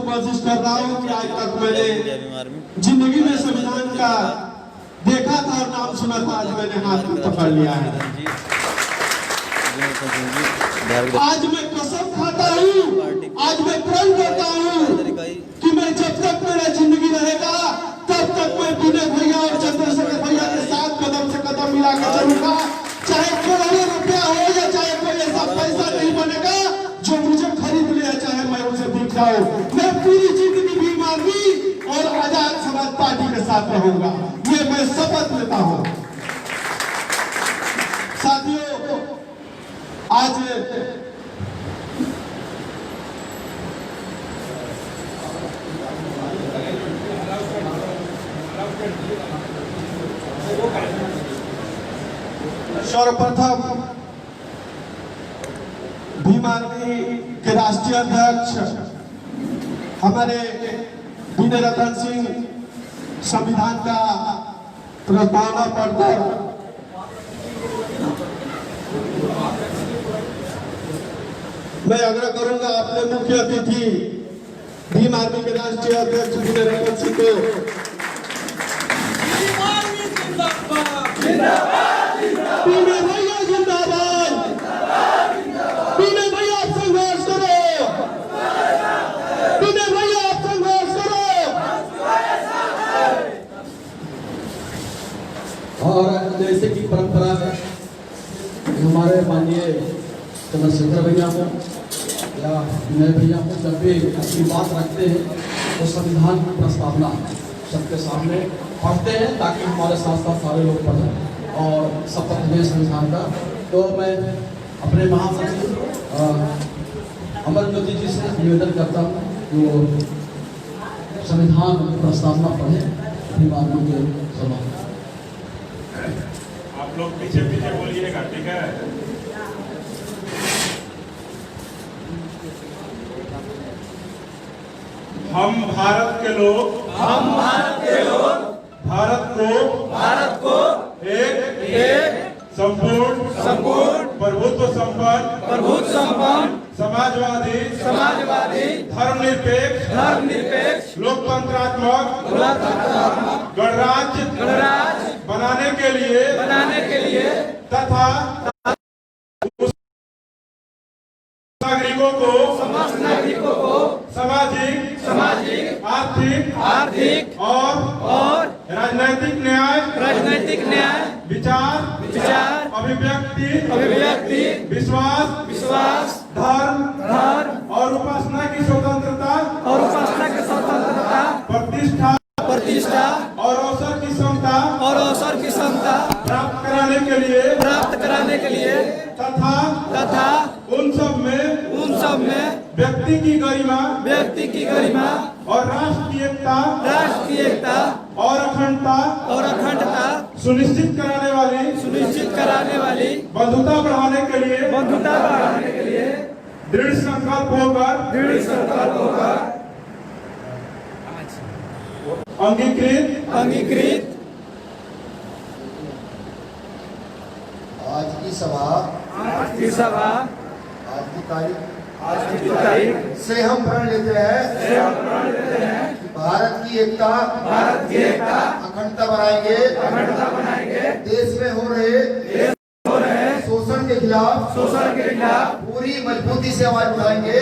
कोशिश कर रहा हूँ कि आज तक मैंने जिंदगी में संविधान का देखा था और नाम सुना था, आज मैंने हाथ में पकड़ लिया है। आज मैं कसम खाता हूँ, आज मैं प्रण करता हूँ कि मैं जब तक मेरा जिंदगी रहेगा तब तक मैं विनय भैया और चंद्रशेखर भैया के साथ कदम से कदम मिला कर चलूंगा। चाहे करोड़ों रुपया हो या चाहे कोई ऐसा पैसा नहीं बनेगा जो मुझे खरीद ले, चाहे मैं उसे दिख जाऊं, मैं पूरी जिंदगी भीम आर्मी और आजाद समाज पार्टी के साथ रहूंगा, ये मैं शपथ लेता हूं। साथियों, आज सर्वप्रथम भीम आर्मी के राष्ट्रीय अध्यक्ष हमारे विनय रतन सिंह संविधान का प्रस्तावना पढ़कर मैं आग्रह करूंगा अपने मुख्य अतिथि भीम आर्मी के राष्ट्रीय अध्यक्ष विनय रतन सिंह को विनय भैया जिंदाबाद, विनय भैया आप संघर्ष करो, विनय भैया आप संघर्ष करो। और जैसे कि परंपरा है, हमारे माननीय चंद्रशेखर भैया हो या विनय भैया हो, जब भी अपनी बात रखते हैं तो संविधान की प्रस्तावना सबके सामने पढ़ते हैं ताकि हमारे साथ साथ सारे लोग पढ़ें और शपथ लें संविधान का। तो मैं अपने महासचिव अमर ज्योति जी से निवेदन करता हूँ कि वो संविधान की प्रस्तावना पढ़ें भीम आर्मी के सभा। आप लोग पीछे पीछे बोलिएगा, ठीक है? हम भारत के लोग भारत को एक संपूर्ण प्रभुत्व संपन्न समाजवादी धर्मनिरपेक्ष लोकतंत्रात्मक गणराज्य बनाने के लिए तथा नागरिकों को सामाजिक आर्थिक और राजनीतिक न्याय विचार अभिव्यक्ति विश्वास धर्म और उपासना की स्वतंत्रता प्रतिष्ठा और अवसर की समता प्राप्त कराने के लिए तथा उन सब में व्यक्ति की गरिमा और राष्ट्रीय एकता और अखंडता सुनिश्चित कराने वाली बंधुता बढ़ाने के लिए दृढ़ संकल्प होकर अंगीकृत आज की तारीख से हम प्रण लेते हैं कि भारत की एकता अखंडता बनाएंगे, देश में हो रहे शोषण के खिलाफ पूरी मजबूती से आवाज उठाएंगे।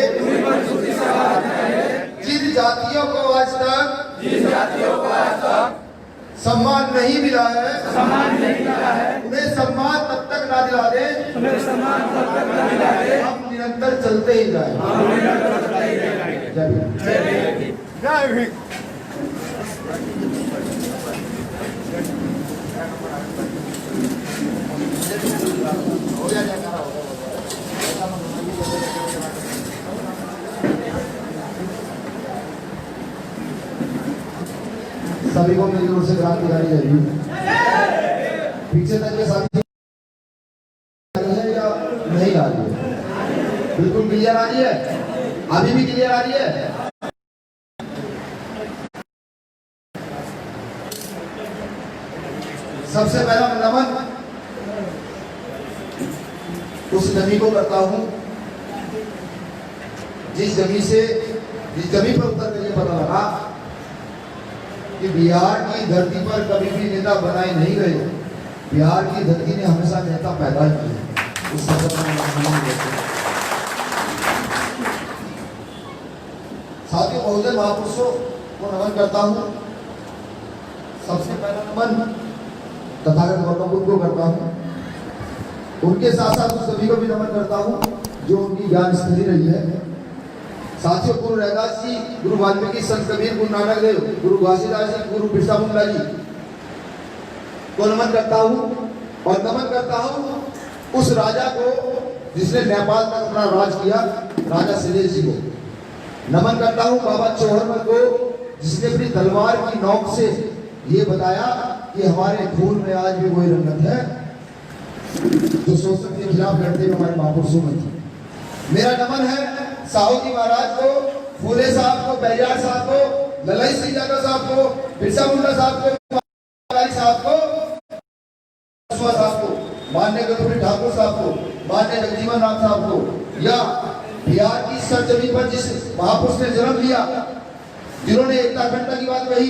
जिन जातियों को आज तक सम्मान नहीं मिला है उन्हें सम्मान तब तक ना दिला दे, हम निरंतर चलते ही जाए। जय भीम। सभी को मेरी ओर से क्रांति गाड़ी जाएगी। पीछे तक के साथी है या नहीं आ रही है? बिल्कुल क्लियर आ रही है, अभी भी क्लियर आ रही है। सबसे पहला नमन उस नदी को करता हूं जिस जमी से इस जमीन पर उतर कर ये पता लगा कि बिहार की धरती पर कभी भी नेता बनाए नहीं गए। बिहार की धरती ने हमेशा नेता पैदा किए। उस सफर में साथियों, बहुजन महापुरुषों को नमन करता हूँ। सबसे पहला नमन तथागत गौतम बुद्ध को करता हूँ। उनके साथ साथ उस सभी को भी नमन करता हूँ जो उनकी ज्ञान स्थली रही है। साथियों, गुरु रैदास जी, गुरु वाल्मीकि, संत कबीर, गुरु नानक देव, गुरु घासीदास जी, गुरु बिरसा मुंडा जी को नमन करता हूँ। और नमन करता हूँ उस राजा को जिसने नेपाल तक अपना राज किया, राजा श्रीदेश जी को। नमन करता हूँ बाबा चौहरमल को, जिसने अपनी तलवार की नोक से ये बताया कि हमारे खून में आज भी वही रंगत है जो शोषण के खिलाफ लड़ते हुए हमारे महापुरुषों में थी। मेरा नमन है साहू जी महाराज को, फूले साहब को, बैरियार साहब को, ललाई सिंह यादव साहब को, बिरसा मुंडा साहब को, साहब को, साहब को, माननीय गणपति ठाकुर साहब को, माननीय जगजीवन राम साहब को, या बिहार की सरजमीन पर जिस महापुरुष ने जन्म लिया, जिन्होंने एकता अखंडता की बात कही,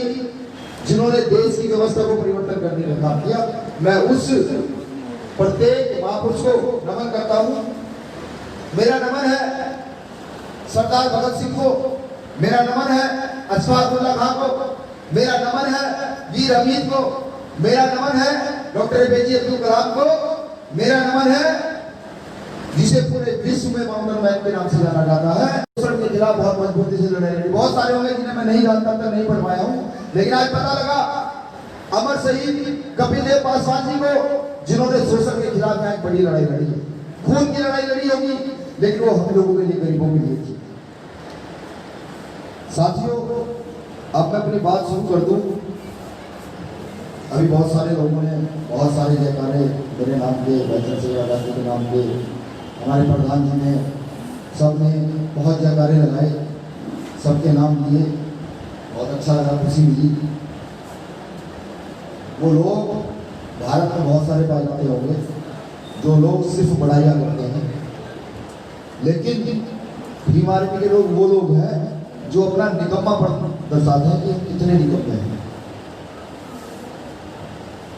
जिन्होंने देश की व्यवस्था को परिवर्तन करने का काम किया, मैं उस प्रत्येक महापुरुष को नमन करता हूं। मेरा नमन है सरदार भगत सिंह को, मेरा नमन है अशफाकुल्लाह खान को, मेरा नमन है वीर अमीर को, मेरा नमन है डॉक्टर एपीजे अब्दुल कलाम को, मेरा नमन है जिसे पूरे विश्व में माउंटेन मैन के नाम से जाना जाता है। शोषण के खिलाफ बहुत मजबूती से लड़े रहे। बहुत सारे होंगे जिन्हें मैं नहीं जानता था, नहीं पढ़ पाया हूँ, लेकिन आज पता लगा अमर शहीद कपिल देव पासवान जी को, जिन्होंने शोषण के खिलाफ एक बड़ी लड़ाई लड़ी, खून की लड़ाई लड़ी होगी, लेकिन वो हम लोगों के लिए, गरीबों के लिए थी। साथियों, अब मैं अपनी बात शुरू कर दूं। अभी बहुत सारे लोगों ने बहुत सारे जयकारे मेरे नाम के, वैष्णव सेवा गांधी के नाम के, हमारे प्रधान जी ने, सबने बहुत जयकारे लगाए, सबके नाम लिए, बहुत अच्छा लगा, खुशी मिली। वो लोग भारत में बहुत सारे पाए जाते होंगे जो लोग सिर्फ बड़ाइयाँ करते हैं, लेकिन बीमारी के लोग वो लोग हैं जो अपना निकम्मापन दर्शाते हैं कि कितने निकम्मे हैं।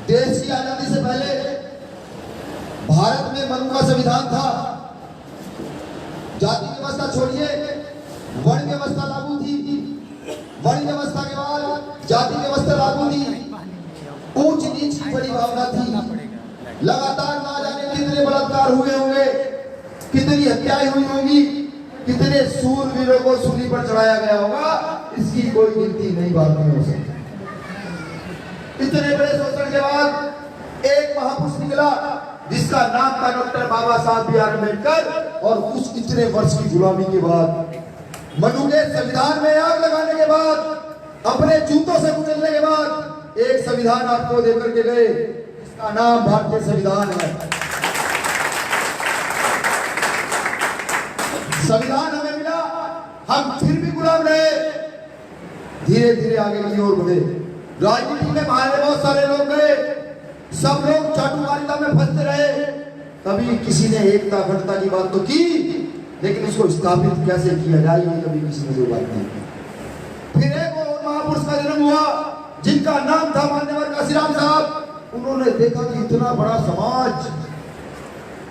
देश की आजादी से पहले भारत में मनु का संविधान था। जाति व्यवस्था छोड़िए, वर्ण व्यवस्था लागू थी। वर्ण व्यवस्था के बाद जाति व्यवस्था लागू थी। ऊंच नीच की बड़ी भावना थी। लगातार ना जाने कितने बलात्कार हुए होंगे, कितनी हत्याएं हुई होंगी, कितने सूरवीरों को सूली पर चढ़ाया गया होगा, इसकी कोई गिनती नहीं बात नहीं हो सकती। इतने बड़े शोषण के बाद एक महापुरुष निकला जिसका नाम था डॉक्टर बाबा साहब बी आर अम्बेडकर, और उस इतने वर्ष की गुलामी के बाद, मनु के संविधान में आग लगाने के बाद, अपने जूतों से कुचलने के बाद एक संविधान आपको देकर के गए, इसका नाम भारतीय संविधान है। संविधान हमें मिला, हम फिर भी गुलाम रहे, धीरे धीरे आगे की ओर बढ़े। राजनीति में बाहर बहुत सारे लोग गए, सब लोग चाटुकारिता में फंसते रहे। कभी किसी ने एकता अखंडता की बात तो की, लेकिन उसको स्थापित कैसे किया जाए ये कभी किसी ने जो बात नहीं की। फिर एक और महापुरुष का जन्म हुआ जिनका नाम था मान्यवर काशीराम साहब। उन्होंने देखा कि इतना बड़ा समाज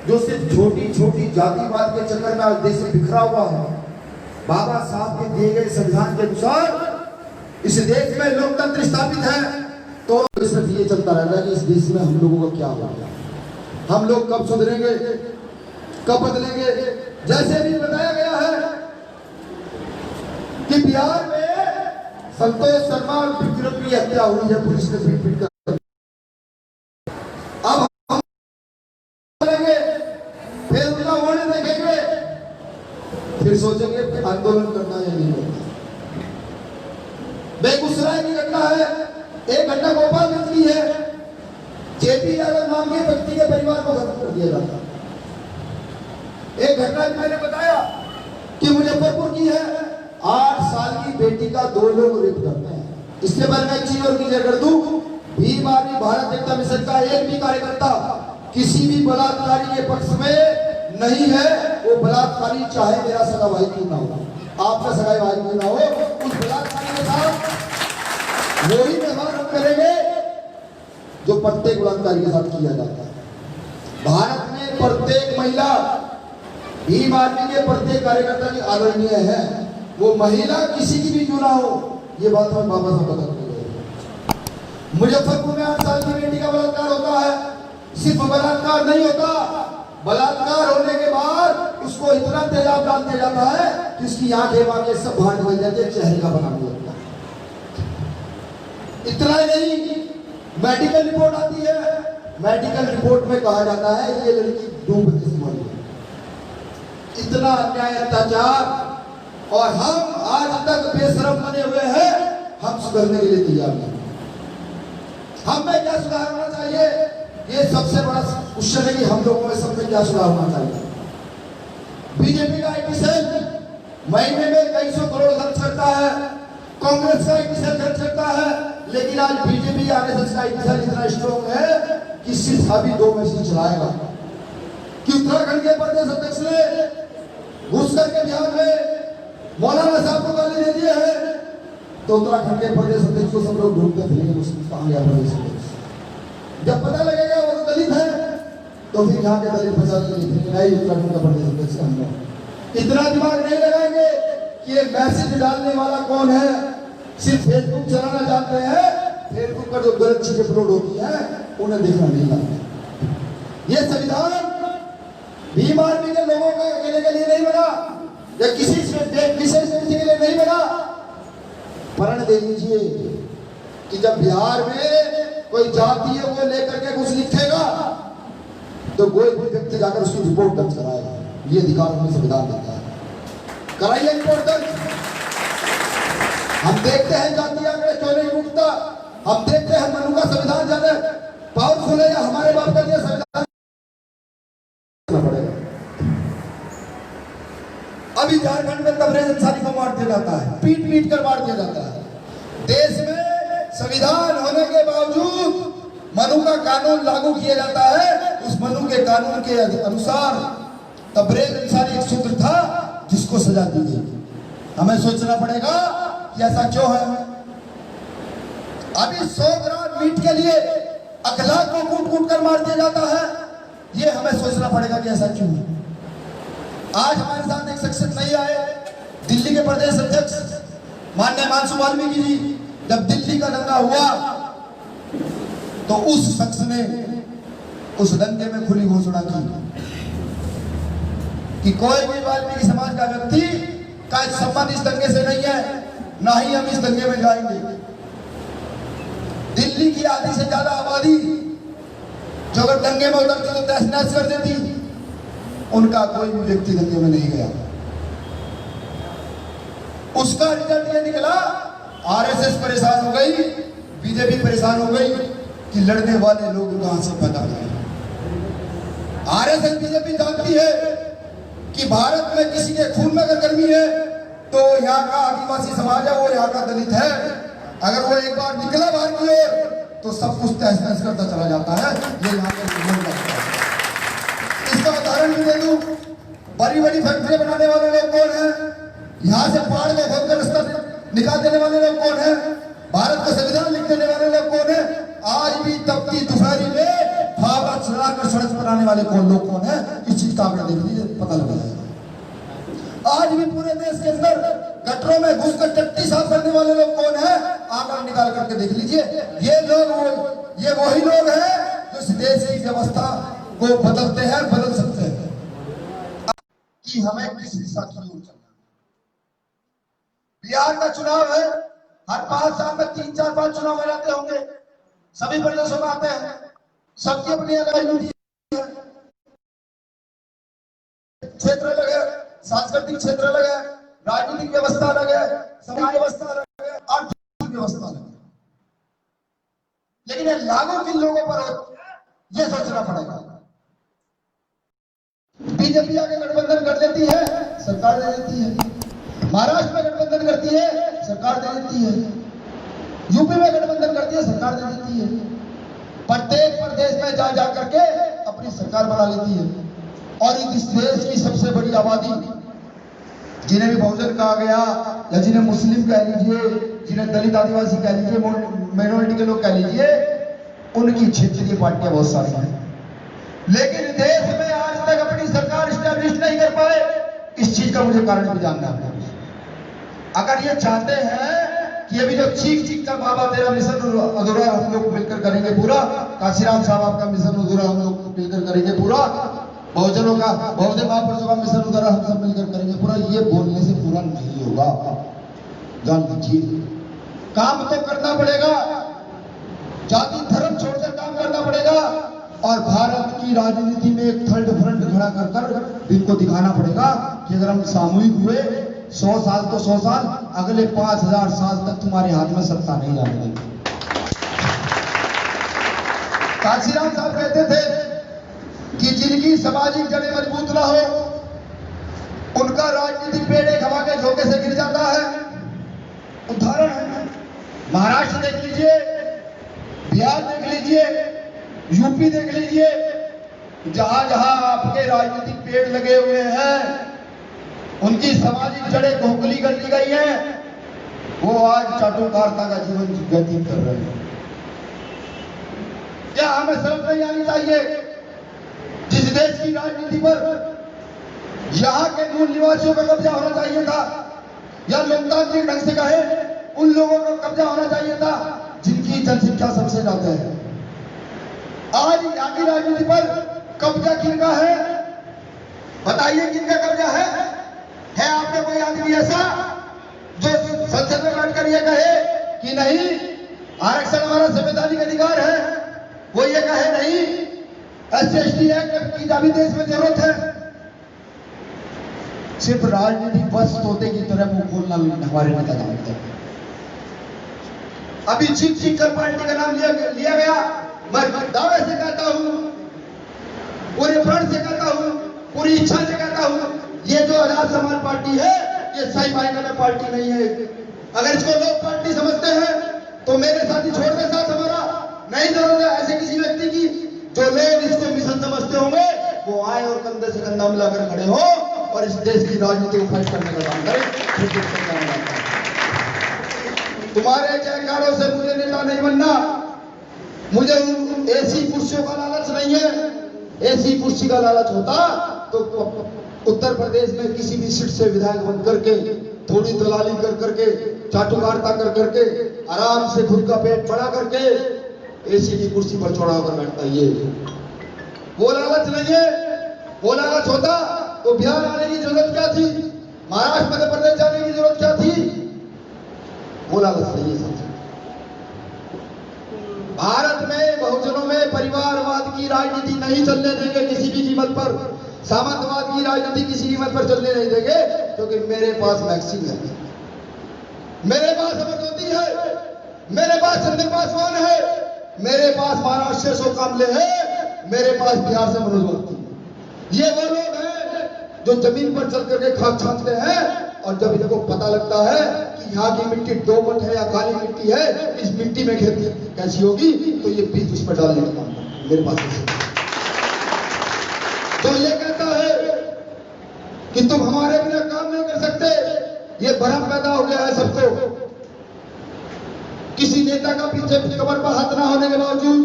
जो सिर्फ छोटी छोटी जातिवाद के चक्कर में आज देश में बिखरा हुआ है, बाबा साहब के दिए गए संविधान के अनुसार इस देश में लोकतंत्र स्थापित है, तो सिर्फ ये चलता रहता है कि इस देश में हम लोगों का क्या होगा, हम लोग कब सुधरेंगे, कब बदलेंगे। जैसे भी बताया गया है कि बिहार में संतोष शर्मा और विक्रम की हत्या हुई है, पुलिस ने पीट कर। अब हम करेंगे, फिर उनका होने देखेंगे, फिर सोचेंगे कि आंदोलन करना है नहीं करना। बेगूसराय की घटना है, एक घटना गोपालगंज की है। जेपी यादव नाम के व्यक्ति के परिवार को खत्म कर दिया जाता। एक घटना भी मैंने बताया कि मुजफ्फरपुर की है, 8 साल की बेटी का 2 लोग रेप करते हैं। इससे पहले मैं एक चीज और क्लियर कर दूं, भीम आर्मी भारत जनता मिशन का एक भी कार्यकर्ता किसी भी बलात्कारी के पक्ष में नहीं है। वो बलात्कारी चाहे मेरा सगा भाई क्यों ना हो। आपसे सगाई वाजिब ना हो, उस बलात्कारी के साथ वही व्यवहार हम करेंगे जो प्रत्येक बलात्कारी के साथ किया जाता है। भारत में प्रत्येक महिला भीम आर्मी के प्रत्येक कार्यकर्ता की आदरणीय है, वो महिला किसी की भी क्यों ना हो, ये बात हमें बाबा साहब बता रहे। मुजफ्फरपुर में 8 साल की बेटी का बलात्कार होता है, सिर्फ बलात्कार नहीं होता, बलात्कार होने के बाद उसको इतना तेजाब डाल दिया जाता है कि उसकी आंखें वाँखें सब भाट बन जाती है, चेहरे का बना लगता है। इतना ही नहीं, मेडिकल रिपोर्ट आती है, मेडिकल रिपोर्ट में कहा जाता है ये लड़की डूबने से मरी है। इतना अन्याय अत्याचार, और हम आज तक बेशरम बने हुए हैं, हम सुधरने के लिए तैयार नहीं। हम में क्या सुधार होना चाहिए, ये सबसे बड़ा क्वेश्चन है कि हम लोगों में सब में क्या सुधार होना चाहिए। बीजेपी का आईटी सेल महीने में कई सौ करोड़ खर्च करता है, कांग्रेस का आईटी सेल खर्च करता है, लेकिन आज बीजेपी आरएसएस का आईटी सेल इतना स्ट्रॉन्ग है कि सिर्फ अभी 2 मशीन चलाएगा। कि उत्तराखंड के प्रदेश अध्यक्ष ने घुस करके बिहार में मौलाना साहब को गाली दे दिए है, तो उत्तराखंड के प्रदेश अध्यक्ष को सब लोग ढूंढते फिरेंगे, कहां गया प्रदेश अध्यक्ष। जब पता लगेगा वो तो दलित है, तो फिर यहाँ के दलित प्रशासन नहीं, उत्तराखंड का प्रदेश अध्यक्ष हम लोग इतना दिमाग नहीं लगाएंगे कि ये मैसेज डालने वाला कौन है। सिर्फ फेसबुक चलाना जानते हैं, फेसबुक पर जो गलत चीजें अपलोड होती है उन्हें देखना नहीं जानते। ये संविधान भीम आर्मी के लोगों के अकेले के लिए नहीं बना, या किसी विशेष व्यक्ति के लिए नहीं बना। प्रण दे लीजिए कि जब बिहार में कोई जाति है वो लेकर के कुछ लिखेगा तो कोई भी व्यक्ति जाकर उसकी रिपोर्ट दर्ज कराएगा। ये अधिकार हमें संविधान देता है, कराइए रिपोर्ट दर्ज। हम देखते हैं जाति आंकड़े क्यों नहीं टूटता, हम देखते हैं मनु का संविधान ज्यादा पावरफुल है या हमारे बाप का दिया संविधान पड़ेगा। अभी झारखंड में तबरेज अंसारी को मार दिया जाता है, पीट पीट कर मार दिया जाता है। देश में संविधान होने के बावजूद मनु का कानून लागू किया जाता है, उस मनु के कानून के अनुसार तबरेज अंसारी एक शूद्र था जिसको सजा दी गई। हमें सोचना पड़ेगा कि ऐसा क्यों है। अभी 100 ग्राम मीट के लिए अखलाक को कूट कूट कर मार दिया जाता है, ये हमें सोचना पड़ेगा कि ऐसा क्यों है। आज हमारे साथ एक शख्सियत नहीं आए, दिल्ली के प्रदेश अध्यक्ष माननीय मानसू वाल्मीकि जी, जब दिल्ली का दंगा हुआ तो उस शख्स ने उस दंगे में खुली घोषणा की कि कोई भी वाल्मीकि समाज का व्यक्ति का संबंध इस दंगे से नहीं है, ना ही हम इस दंगे में जाएंगे। दिल्ली की आधी से ज्यादा आबादी जो अगर दंगे में उतरती तो तहस नहस कर देती, उनका कोई भी व्यक्ति दंगे में नहीं गया। उसका रिजल्ट ये निकला, आरएसएस परेशान हो गई, बीजेपी परेशान हो गई कि लड़ने वाले लोग कहां से पैदा हुए। आरएसएस बीजेपी जानती है कि भारत में किसी के खून में अगर गर्मी है तो यहाँ का आदिवासी समाज है, वो यहाँ का दलित है, अगर वो एक बार निकला बाहर की ओर तो सब कुछ तहस नहस करता चला जाता है। ये यहाँ पे इसका उदाहरण भी दे दूं, बड़ी बड़ी फैक्ट्री बनाने वाले लोग कौन है, यहाँ से पहाड़ में खोद कर रास्ता निकाल देने वाले लोग कौन है, भारत का संविधान लिख देने वाले लोग कौन है, आज भी तपती दोपहरी में फावड़ा चलाकर सड़क बनाने वाले कौन लोग कौन है, इस चीज का आंकड़ा देख लीजिए, पता लग जाएगा। आज भी पूरे देश के अंदर गटरों में घुसकर टट्टी साफ करने वाले लोग कौन है, आंकड़ा निकाल करके देख लीजिए। ये लोग ये वही लोग हैं जो इस देश की व्यवस्था को बदलते हैं, बदल सकते हैं। कि हमें किस दिशा की ओर चलना। बिहार का चुनाव है, हर 5 साल में 3, 4, 5 चुनाव हो जाते होंगे, सभी प्रदेशों में आते हैं, सबकी अपनी राजनीति है, क्षेत्र अलग है, सांस्कृतिक क्षेत्र अलग है, राजनीतिक व्यवस्था अलग है, समाज व्यवस्था अलग है, आर्थिक व्यवस्था अलग है। लेकिन ये लागू किन लोगों पर हो, ये सोचना पड़ेगा। बीजेपी आगे गठबंधन कर लेती है, सरकार दे देती है। महाराष्ट्र में गठबंधन करती है, सरकार दे देती है। यूपी में गठबंधन करती है, सरकार दे देती है। प्रत्येक प्रदेश में जा जा करके अपनी सरकार बना लेती है। और इस देश की सबसे बड़ी आबादी जिन्हें भी बहुजन कहा गया या जिन्हें मुस्लिम कह लीजिए, जिन्हें दलित आदिवासी कह लीजिए, माइनॉरिटी के लोग कह लीजिए, उनकी क्षेत्रीय पार्टियां बहुत सारी हैं, लेकिन देश में आज तक अपनी सरकार स्टैब्लिश नहीं कर पाए। इस चीज का मुझे कारण भी जानना है। अगर ये चाहते हैं कि अभी जो चीख चीख कर बाबा तेरा मिशन अधूरा हम लोग मिलकर करेंगे पूरा, काशीराम साहब आपका मिशन अधूरा हम लोग मिलकर करेंगे पूरा, बहुजनों का बहुजन महापुरुषों का मिशन अधूरा हम सब मिलकर करेंगे पूरा, ये बोलने से पूरा नहीं होगा। जान लीजिए, काम तो करना पड़ेगा, जाति धर्म छोड़कर काम करना पड़ेगा, और भारत की राजनीति में एक थर्ड फ्रंट खड़ा कर इनको दिखाना पड़ेगा कि अगर हम सामूहिक हुए 100 साल तो 100 साल, अगले 5000 साल तक तुम्हारे हाथ में सत्ता नहीं जाने देंगे। काशीराम साहब कहते थे कि जिनकी सामाजिक जड़ें मजबूत ना हो उनका राजनीतिक पेड़ एक हवा के झोंके से गिर जाता है। उदाहरण है, महाराष्ट्र देख लीजिए, बिहार देख लीजिए, यूपी देख लीजिए, जहां जहां आपके राजनीतिक पेड़ लगे हुए हैं, उनकी सामाजिक जड़ें खोखली कर दी गई हैं, वो आज चाटुकारिता का जीवन व्यतीत कर रहे हैं। क्या हमें समझ नहीं आनी चाहिए, जिस देश की राजनीति पर यहां के मूल निवासियों का कब्जा होना चाहिए था, या लोकतांत्रिक ढंग से कहे उन लोगों का कब्जा होना चाहिए था जिनकी जनसंख्या सबसे ज्यादा है। आज यहाँ की राजनीति पर कब्जा किनका है? बताइए किनका कब्जा है? आपने कोई आदमी ऐसा जो संसद में बैठकर ये कहे कि नहीं आरक्षण हमारा संवैधानिक अधिकार है, वो ये कहे नहीं SC/ST एक्ट की भी देश में जरूरत है? सिर्फ राजनीति बस तोते की तरह मुंह खोलना हमारे नेता जानते हैं। अभी चीख चीख कर पार्टी का नाम लिया गया। मैं दावे से कहता हूं, पूरे प्रण से कहता हूं, पूरी इच्छा से कहता हूं, ये जो आजाद समाज पार्टी है ये सही मायने में पार्टी नहीं है। अगर इसको लोग पार्टी समझते हैं तो मेरे साथी छोड़ दे साथ हमारा, नहीं जरूरत है ऐसे किसी व्यक्ति की। जो लोग इसको मिशन समझते होंगे वो आए और कंधे से कंधा मिलाकर खड़े हो और इस देश की राजनीति को फाइट करने का काम करें। तुम्हारे जयकारों से मुझे नेता नहीं बनना, मुझे ऐसी कुर्सियों का लालच नहीं है। ऐसी कुर्सी का लालच होता तो उत्तर प्रदेश में किसी भी सीट से विधायक बन करके थोड़ी दलाली कर करके चाटुकारिता कर करके आराम से खुद का पेट बड़ा करके एसी की कुर्सी पर चढ़ा होकर बैठता। ये वो लालच नहीं है। वो लालच होता तो बिहार आने की जरूरत क्या थी, महाराष्ट्र मध्य प्रदेश जाने की जरूरत क्या थी? वो लालच नहीं है। भारत में बहुजनों में परिवारवाद की राजनीति नहीं चलने देंगे किसी भी कीमत पर, सामंतवाद की राजनीति किसी कीमत पर चलने नहीं देंगे, क्योंकि मेरे पास मैक्सिम है, मेरे पास अमरज्योति है, मेरे पास चंद्र पासवान है, मेरे पास महाराष्ट्र से कामले है, मेरे पास बिहार से मनोज वर्ती। ये वो लोग हैं जो जमीन पर चल करके खाक छानते हैं, और जब इनको पता लगता है कि यहाँ की मिट्टी दोमट है या काली मिट्टी है, इस मिट्टी में खेती कैसी होगी, तो ये बीज उस पर डालने का काम है। मेरे पास तो ये कहता है कि तुम हमारे बिना काम नहीं कर सकते, ये भ्रम पैदा हो गया है सबको। किसी नेता का पीछे कमर पर हाथ ना होने के बावजूद,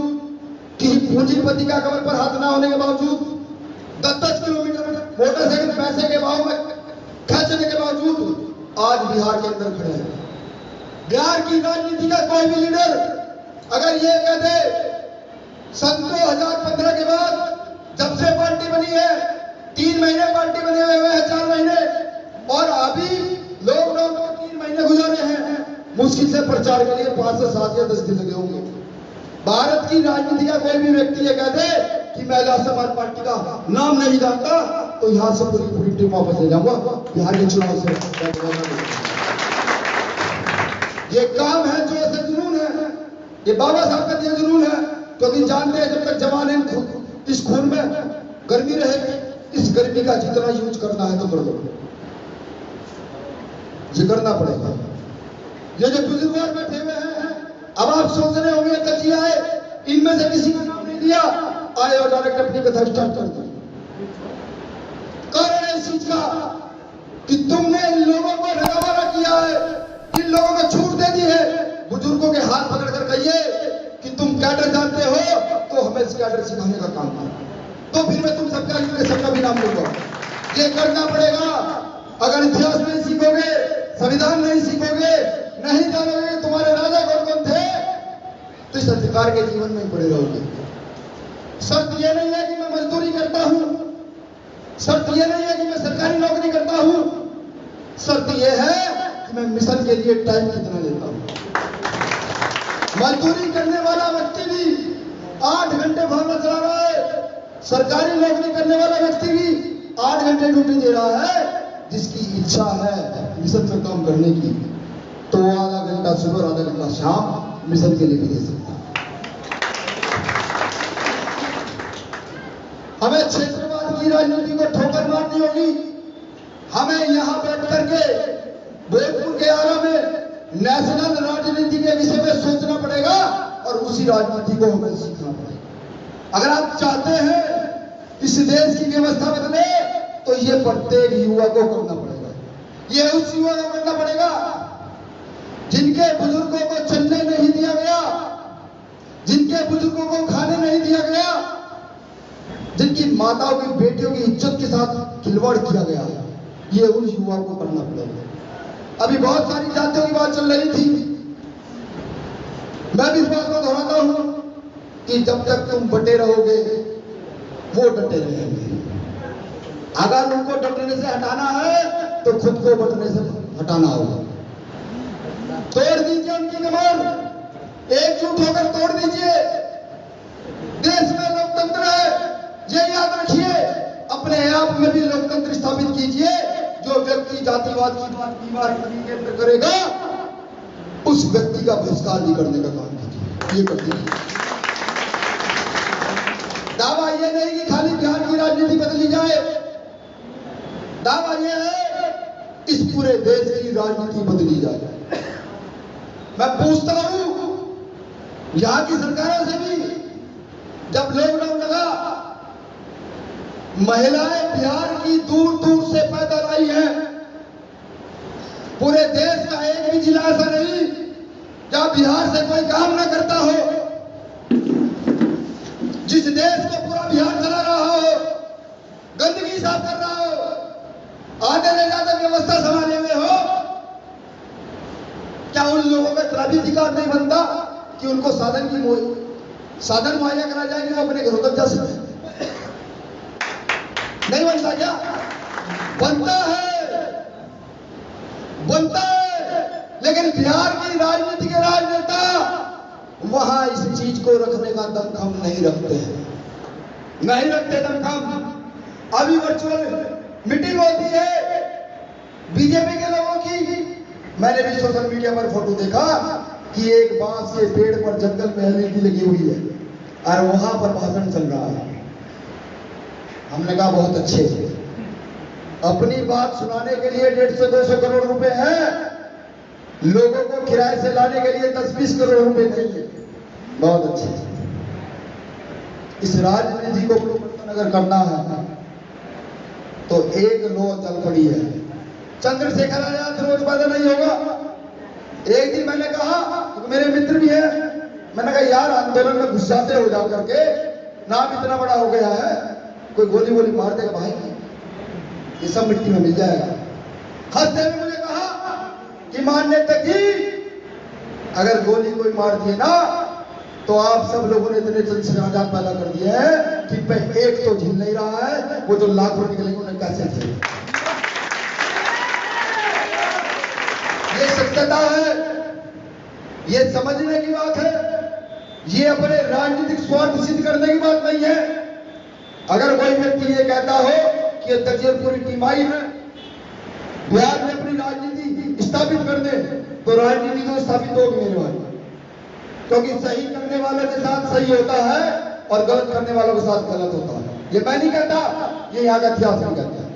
किसी पूंजीपति का कमर पर हाथ ना होने के बावजूद, 10-10 किलोमीटर मोटरसाइकिल पैसे के भाव में खर्चने के बावजूद आज बिहार के अंदर खड़े हैं। बिहार की राजनीति का कोई भी लीडर अगर ये कह दे सन 2015 के बाद जब से पार्टी बनी है, 3 महीने पार्टी बने हुए हैं, 4 महीने, और अभी लॉकडाउन में 3 महीने गुजारे हैं, मुश्किल से प्रचार के लिए 5 से 7 या 10 दिन लगे होंगे। भारत की राजनीति का कोई भी व्यक्ति ये कह दे कि मैं आजाद समाज पार्टी का नाम नहीं जानता, तो यहां से पूरी टीम वापस ले जाऊंगा। बिहार के चुनाव से ये काम है जो ऐसे जुनून है, ये बाबा साहब का दिया जुनून है, क्योंकि जानते हैं जब तक जवान है इस खून में गर्मी रहेगी, इस गर्मी का जितना यूज करना है तो कर दो, ये करना पड़ेगा। ये जो बुजुर्ग बैठे हुए हैं, अब आप सोच रहे होंगे कच्ची आए, इनमें से किसी का नाम नहीं दिया, आए और डायरेक्ट अपनी कथा स्टार्ट कर दी। कारण है इस चीज का कि तुमने आपने इन लोगों को रवाना किया है, इन लोगों को छूट दे दी है। बुजुर्गों के हाथ पकड़कर कहिए कि तुम कैडर जानते हो तो हमें इस कैडर सिखाने का काम करो, तो फिर मैं तुम सबका भी नाम लूंगा। ये करना पड़ेगा। अगर इतिहास नहीं सीखोगे, संविधान नहीं सीखोगे, नहीं जानोगे तुम्हारे राजा कौन कौन थे, तो इस अधिकार के जीवन में ही पड़े रहोगे। शर्त यह नहीं है कि मैं मजदूरी करता हूं, शर्त यह नहीं है कि मैं सरकारी नौकरी करता हूं, शर्त यह है कि मैं मिशन के लिए टाइम कितना लेता हूं। मजदूरी करने वाला व्यक्ति भी 8 घंटे भागना चला रहा है, सरकारी नौकरी करने वाला व्यक्ति भी 8 घंटे ड्यूटी दे रहा है। जिसकी इच्छा है मिशन में काम करने की, तो वो आधा घंटा सुबह, आधा घंटा शाम मिशन के लिए भी दे सकता है। हमें क्षेत्रवाद की राजनीति को ठोकर मारनी होगी। हमें यहां बैठ करके भोजपुर के आरा में नेशनल राजनीति के विषय में सोचना पड़ेगा और उसी राजनीति को हमें सीखना पड़ेगा। अगर आप चाहते हैं इस देश की व्यवस्था बदले, तो ये प्रत्येक युवा को करना पड़ेगा। ये उस युवा को करना पड़ेगा जिनके बुजुर्गों को चलने नहीं दिया गया, जिनके बुजुर्गों को खाने नहीं दिया गया, जिनकी माताओं की बेटियों की इज्जत के साथ खिलवाड़ किया गया। ये उस युवा को करना पड़ेगा। अभी बहुत सारी जातियों की बात चल रही थी। मैं भी इस बात को दोहराता हूं कि जब तक तुम बटे रहोगे, वो डटे रहेंगे। अगर उनको डटने से हटाना है तो खुद को बटने से हटाना होगा। तोड़ दीजिए उनकी कमान, एकजुट होकर तोड़ दीजिए। देश में लोकतंत्र है, ये याद रखिए। अपने आप में भी लोकतंत्र स्थापित कीजिए। जो व्यक्ति जातिवाद की बात दीवार केंद्र करेगा, उस व्यक्ति का बहिष्कार भी करने का काम कीजिए। ये कर दीजिए। दावा ये नहीं कि खाली बिहार की राजनीति बदली जाए, दावा यह है इस पूरे देश की राजनीति बदली जाए। मैं पूछता हूं यहां की सरकारों से भी, जब लॉकडाउन लगा, महिलाएं बिहार की दूर दूर से पैदल आई हैं। पूरे देश का एक भी जिला ऐसा नहीं जहां बिहार से कोई काम ना करता हो। जिस देश को पूरा बिहार चला रहा हो, गंदगी साफ कर रहा हो, आधे से ज्यादा व्यवस्था संभाले हुए हो, क्या उन लोगों का इतना भी अधिकार नहीं बनता कि उनको साधन मुहैया करा जाए कि वो अपने घरों तक जा सके? नहीं बनता क्या? बनता है, बनता है। लेकिन बिहार की राजनीति के राजनेता वहां इस चीज को रखने का दमखम नहीं रखते हैं, नहीं रखते दमखम। अभी वर्चुअल मीटिंग होती है बीजेपी के लोगों की। मैंने भी सोशल मीडिया पर फोटो देखा कि एक बांस के पेड़ पर जंगल में एलईडी लगी हुई है और वहां पर भाषण चल रहा है। हमने कहा बहुत अच्छे, अपनी बात सुनाने के लिए 150-200 करोड़ रुपए है, लोगों को किराए से लाने के लिए 10-20 करोड़ रुपए चाहिए। बहुत अच्छे। इस राजनीति को परिवर्तन अगर करना है तो एक लो चल पड़ी है। चंद्रशेखर आजाद रोज पैदा नहीं होगा। एक दिन मैंने कहा, तो मेरे मित्र भी है, मैंने कहा यार आंदोलन में घुस जाते हो जा करके, नाम इतना बड़ा हो गया है, कोई गोली गोली मार देगा भाई, ये सब मिट्टी में मिल जाएगा। हंसते हुए मुझे कहा कि मानने तक ही अगर गोली कोई मार दिए ना, तो आप सब लोगों ने इतने चंद्रशेखर पैदा कर दिए हैं कि पे एक तो झिल नहीं रहा है, वो जो लाखों निकलेंगे उन्हें कैसे झेलेंगे? ये सत्यता है, ये समझने की बात है, ये अपने राजनीतिक स्वार्थ सिद्ध करने की बात नहीं है। अगर कोई व्यक्ति ये कहता हो कि तजियरपुरी टीम आई है बिहार में अपनी राजनीति स्थापित कर दे, तो राजनीति तो स्थापित होगी मेरे भाई, क्योंकि सही करने वालों के साथ सही होता है और गलत करने वालों के साथ गलत होता है। ये मैं नहीं कहता, ये यहाँ का इतिहास नहीं कहता।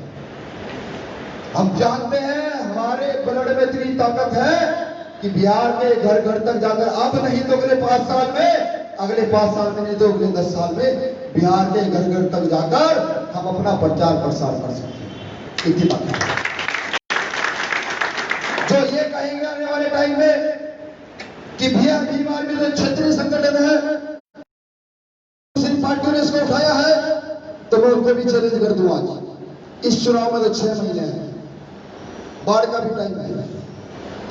हम जानते हैं हमारे ब्लड में इतनी ताकत है कि बिहार के घर घर तक जाकर, अब नहीं तो अगले 5 साल में, अगले 5 साल में नहीं तो अगले 10 साल में बिहार के घर घर तक जाकर हम अपना प्रचार प्रसार कर सकते हैं। इतनी बात है। जो ये कहेंगे आने वाले टाइम में कि भैया भीम आर्मी तो क्षेत्रीय संगठन है, दूसरी पार्टियों ने इसको उठाया है, तो मैं उनको भी चैलेंज कर दूं। आज इस चुनाव में तो 6 महीने हैं, बाढ़ का भी टाइम है,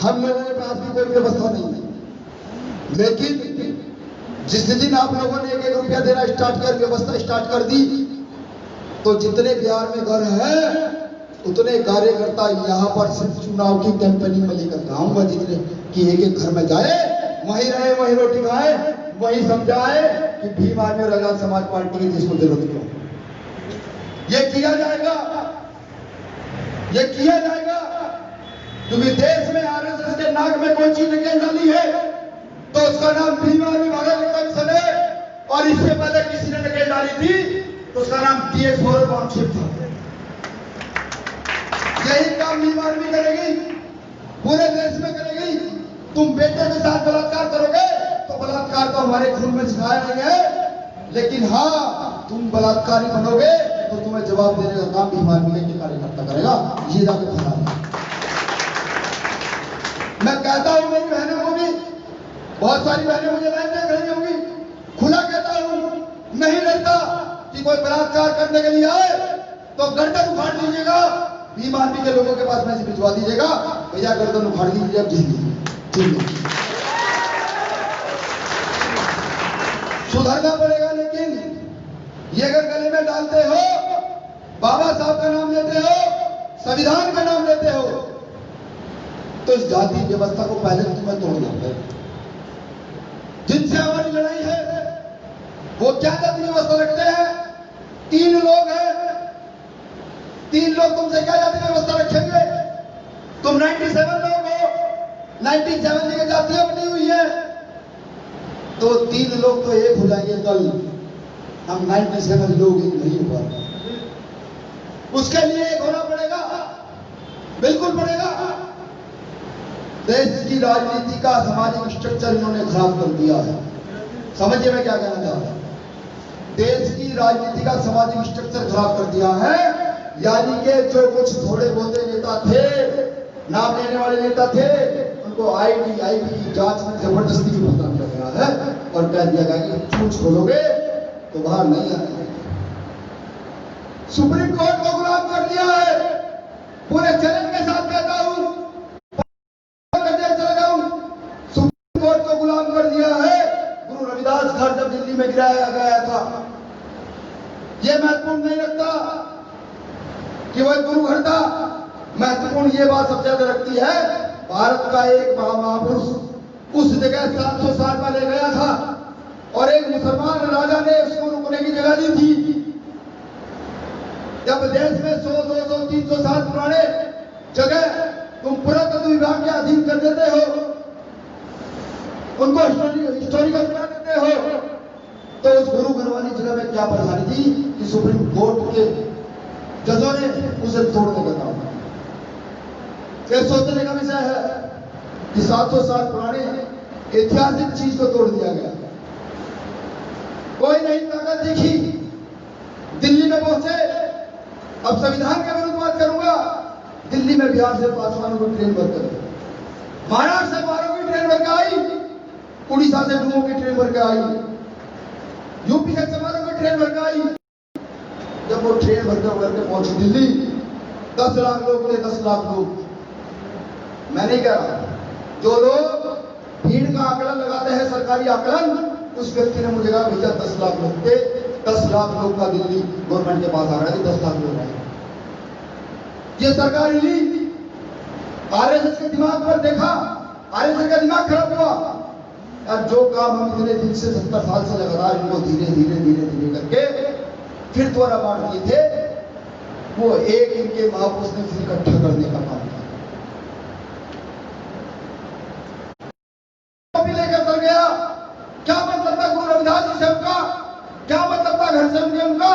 हम लोगों के पास भी कोई व्यवस्था नहीं है, लेकिन जिस दिन आप लोगों ने 1-1 रुपया देना स्टार्ट कर, व्यवस्था स्टार्ट कर दी, तो जितने बिहार में घर हैं उतने कार्यकर्ता यहाँ पर सिर्फ चुनाव की कैंपेनिंग में लेकर आऊंगा, जितने कि एक घर में जाए, वहीं रहे, वहीं रोटी खाए, वहीं समझाए कि भीम आर्मी और आजाद समाज पार्टी की जिसको जरूरत क्यों। ये किया जाएगा, ये किया जाएगा, क्योंकि देश में आरएसएस के नाक में कोई चीज निकल डाली है तो उसका नाम भीम आर्मी भारत विकास है, और इससे पहले किसी ने निकल डाली थी तो उसका नाम टीएस फॉर टाउनशिप था। यही काम भीम आर्मी करेगी, पूरे देश में करेगी। तुम बेटे के साथ बलात्कार करोगे तो बलात्कार तो हमारे खून में सिखाया नहीं है, लेकिन हाँ तुम बलात्कारी बनोगे तो तुम्हें जवाब देने का काम भीम आर्मी के कार्यकर्ता करेगा। ये जाके फैला मैं कहता हूं मेरी बहनों को भी, बहुत सारी बहनें मुझे लाइन में खड़ी होंगी, खुला कहता हूं, नहीं डरता कि कोई बलात्कार करने के लिए आए तो गर्दन उखाड़ दीजिएगा, भीम आर्मी के लोगों के पास मैसेज भिजवा दीजिएगा, भैया गर्दन उखाड़ दीजिए, अब ठीक है। सुधरना पड़ेगा, लेकिन ये अगर गले में डालते हो, बाबा साहब का नाम लेते हो, संविधान का नाम लेते हो, तो इस जाति व्यवस्था को पहले तुम्हें तोड़ना पड़ेगा। जिनसे हमारी लड़ाई है वो क्या जाति व्यवस्था रखते हैं? 3 लोग हैं, 3 लोग तुमसे क्या जाति व्यवस्था रखेंगे? तुम 97 लोग हो, 97 जगह जातियां बनी हुई है, तो 3 लोग तो एक हो जाएंगे कल। हम 97 लोग एक नहीं हो पाए, उसके लिए एक होना पड़ेगा, बिल्कुल पड़ेगा। देश की राजनीति का सामाजिक स्ट्रक्चर इन्होंने खराब कर दिया है। समझिए मैं क्या कहना चाह रहा हूं। देश की राजनीति का सामाजिक स्ट्रक्चर खराब कर दिया है, यानी कि जो कुछ थोड़े बहुते नेता थे, नाम लेने वाले नेता थे, उनको आईटी आईबी की जांच में जबरदस्ती भुगतान कर गया है और कह दिया गया कि पूछ खोलोगे तो बाहर नहीं आएंगे। सुप्रीम कोर्ट को गुलाम कर दिया है, पूरे चैलेंज के साथ कहता हूं, सुप्रीम कोर्ट को गुलाम कर दिया है। गुरु रविदास घर जब दिल्ली में गिराया गया था, यह महत्वपूर्ण नहीं रखता कि वह गुरु घर था, महत्वपूर्ण ये बात सबसे ज्यादा रखती है, भारत का एक महापुरुष उस जगह 700 साल पहले गया था और एक मुसलमान राजा ने उसको रुकने की जगह दी थी। जब देश में 100, 200, 300 साल पुराने जगह तुम पुरातत्व विभाग के अधीन कर देते हो, उनको हिस्टोरिकल बना देते हो, तो उस गुरु घर वाली जगह में क्या परेशानी थी कि सुप्रीम कोर्ट के जजों ने उसे तोड़ने का काम किया। ये सोचने का विषय है कि 700 साल पुराने ऐतिहासिक चीज को तोड़ दिया गया। कोई नई ताकत दिखी, दिल्ली में पहुंचे। अब संविधान के विरुद्ध बात करूंगा, दिल्ली में बिहार से पासवानों की ट्रेन भर कर, महाराष्ट्र से 12 की ट्रेन भर के आई, उड़ीसा से 2 की ट्रेन भर के आई, यूपी से 12 की ट्रेन भर के आई। जब वो ट्रेन भर के पहुंची दिल्ली, 10 लाख लोग थे, 10 लाख लोग। मैं नहीं कह रहा, जो लोग भीड़ का आकलन लगाते हैं, सरकारी आकलन, उस व्यक्ति ने मुझे कहा भैया 10 लाख लोग थे, 10 लाख लोग का दिल्ली गवर्नमेंट के पास आ रहा है, 10 लाख लोग आए। ये सरकार हिली, आरएसएस के दिमाग पर देखा, आरएसएस का दिमाग खराब हुआ। और जो काम हम इतने दिन से 70 साल से लगातार इनको धीरे धीरे धीरे धीरे करके फिर द्वारा बांट दिए थे, वो एक इनके महापुरुष ने फिर इकट्ठा करने का काम किया। लेकर चल गया। क्या मतलब था गुरु रविदास जी से उनका, क्या मतलब था घर से उनका?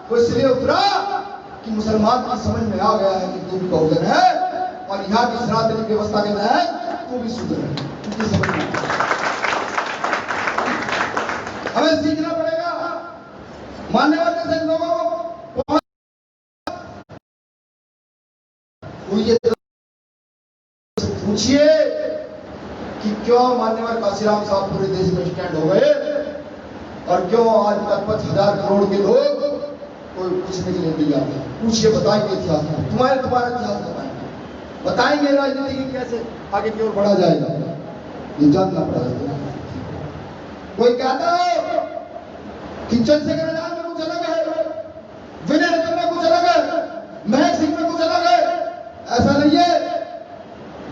वो इसलिए उतरा कि मुसलमान की समझ में आ गया है कि तुम बहुजन है और यहाँ की सनातनी व्यवस्था के तहत तू भी सुधर है, तुझे समझ में हमें सीखना पड़ेगा। मानने वाले से लोगों को ये पूछिए कि क्यों मान्यवर काशीराम साहब पूरे देश में स्टैंड हो गए और क्यों आज 55,000 करोड़ के लोग कोई पूछने के लिए तैयार है। पूछिए, बताएंगे इतिहास में, तुम्हारा इतिहास बताएंगे राजनीति की कैसे आगे की ओर बढ़ा जाएगा, ये जानना पड़ेगा। कोई कहता है कि चंद्रशेखर आजाद में कुछ अलग है, विनय रतन में कुछ अलग है, महक सिंह में कुछ अलग है। ऐसा नहीं है।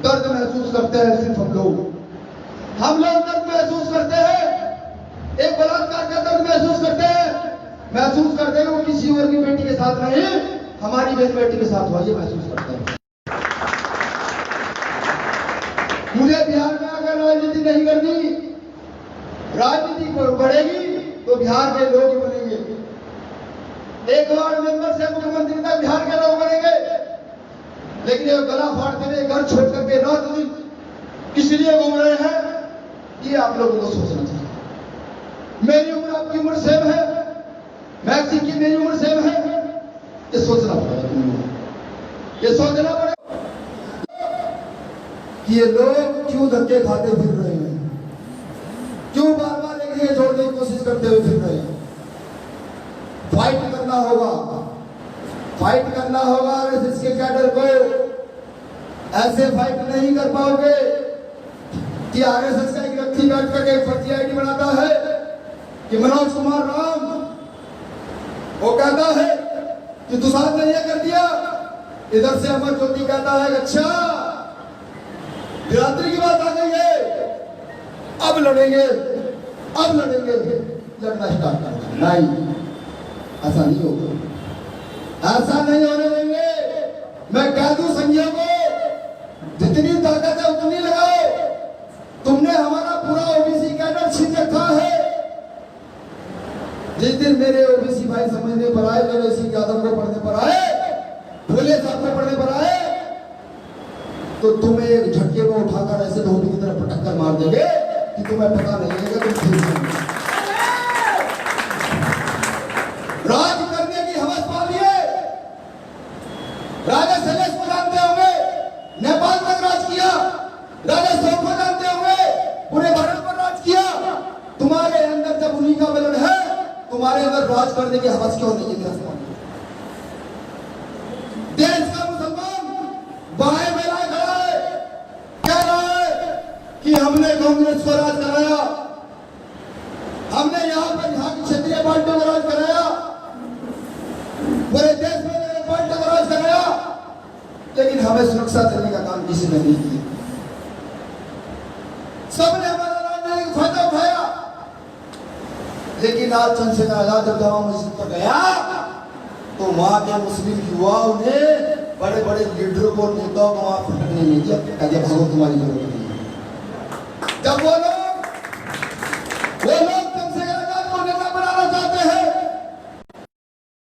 दर्द महसूस करते हैं सिर्फ हम लोग दर्द महसूस करते हैं। एक बलात्कार का दर्द महसूस करते हैं वो किसी और की बेटी के साथ नहीं, हमारी बेटी के साथ हुआ, ये महसूस करते हैं। मुझे बिहार में अगर राजनीति नहीं करनी, राजनीति बढ़ेगी तो बिहार के लोग ही बनेंगे। एक वार्ड मेंबर से मुख्यमंत्री तक बिहार के लोग बनेंगे। लेकिन ये गला फाड़ते हुए घर छोड़ करके रात दिन किस लिए घूम रहे हैं, ये आप लोगों को सोचना चाहिए। मेरी उम्र आपकी उम्र सेम है, मैक्सी की मेरी उम्र सेम है, ये सोचना पड़ेगा तुम्हें, ये सोचना पड़ेगा कि ये लोग क्यों धक्के खाते फिर रहे हैं, क्यों बार बार एक जगह छोड़ने की कोशिश करते हुए फिर रहे हैं। फाइट करना होगा और इसके कैडर को ऐसे फाइट नहीं कर पाओगे कि आरएसएस का एक व्यक्ति बैठ करके फर्जी आईडी बनाता है कि मनोज कुमार राम, वो कहता है कि तुषार ने यह कर दिया, इधर से अमर ज्योति कहता है अच्छा बिरादरी की बात आ गई है, अब लड़ेंगे, लड़ना स्टार्ट करना। नहीं, ऐसा नहीं होगा, ऐसा नहीं होने देंगे। मैं कह दूं संघियों को, जितनी ताकत है उतनी लगाओ। तुमने हमारा पूरा ओबीसी कैडर छीन रखा है। जिस दिन मेरे ओबीसी भाई समझने पर आए, मेरे सिंह यादव को पढ़ने पर आए, भोले साहब को पढ़ने पर आए, तो तुम्हें एक झटके में उठाकर ऐसे धोबी की तरफ पटक कर मार देंगे कि तुम्हें पता नहीं है कि तुम राज करने की हवस पालिए। राजा सलेश को जानते होंगे, नेपाल तक राज किया। राजा सोम को जानते होंगे, पूरे भारत पर राज किया। तुम्हारे अंदर जब उन्हीं का बलन है, तुम्हारे अंदर राज करने की हवस क्यों नहीं है? देश का मुसलमान बाएं में लाए खड़ा है, कह रहा है कि हमने कांग्रेस को राज कराया, हमने यहाँ पर यहाँ की क्षेत्रीय पार्टियों को राज कराया, पूरे देश में पार्टियों को राज कराया, लेकिन हमें सुरक्षा देने का काम किसी ने नहीं किया। सबने हमारा राजनीतिक फायदा उठाया। लेकिन आज चंद्रशेखर आजाद जब जामा मस्जिद पर गया तो वहां के मुस्लिम युवाओं ने बड़े बड़े लीडरों को, नेताओं को वहां फटकने नहीं दिया, कहते भागो तुम्हारी जरूरत नहीं है। जब वो लोग चंद्रशेखर आजाद को नेता बनाना चाहते हैं,